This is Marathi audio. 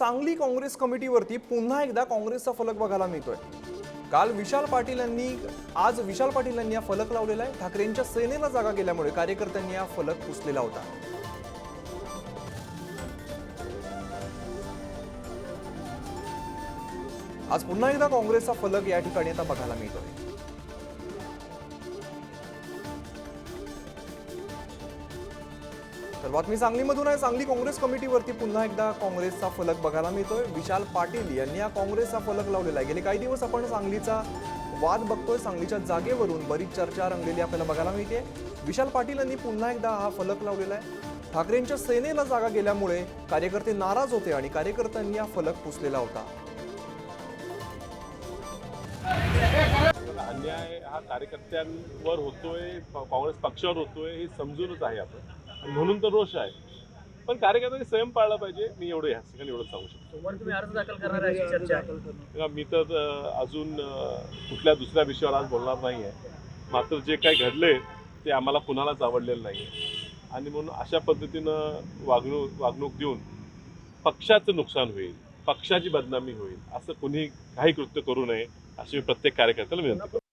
सांगली काँग्रेस कमिटीवरती पुन्हा एकदा काँग्रेसचा फलक बघायला मिळतोय। आज विशाल पाटील यांनी हा फलक लावलेला आहे। ठाकरेंच्या सेनेला जागा गेल्यामुळे कार्यकर्त्यांनी हा फलक पुसलेला होता। आज पुन्हा एकदा काँग्रेसचा फलक या ठिकाणी आता बघायला मिळतोय। तर बातमी सांगलीमधून आहे। सांगली काँग्रेस कमिटीवरती पुन्हा एकदा काँग्रेसचा फलक बघायला मिळतोय। विशाल पाटील यांनी हा काँग्रेसचा फलक लावलेला आहे। गेले काही दिवस आपण सांगलीचा वाद बघतोय। सांगलीच्या जागेवरून बरीच चर्चा रंगलेली आपल्याला बघायला मिळते। विशाल पाटील यांनी पुन्हा एकदा हा फलक लावलेला आहे। ठाकरेंच्या सेनेला जागा गेल्यामुळे कार्यकर्ते नाराज होते आणि कार्यकर्त्यांनी हा फलक पुसलेला होता। अन्याय हा कार्यकर्त्यांवर होतोय, काँग्रेस पक्षावर होतोय हे समजूनच आहे आपण, म्हणून तर रोष आहे। पण कार्यकर्त्यांनी संयम पाळला पाहिजे। मी एवढं ह्या ठिकाणी एवढं सांगू शकतो। तुम्ही अर्ज दाखल करणार आहे अशी चर्चा आहे। मी तर अजून कुठल्या दुसऱ्या विषयावर आज बोलणार नाही आहे। मात्र जे काही घडले ते आम्हाला कुणालाच आवडलेलं नाही आहे आणि म्हणून अशा पद्धतीनं वागणूक देऊन पक्षाचं नुकसान होईल, पक्षाची बदनामी होईल, असं कुणी काही कृत्य करू नये अशी मी प्रत्येक कार्यकर्त्याला विनंती करतो।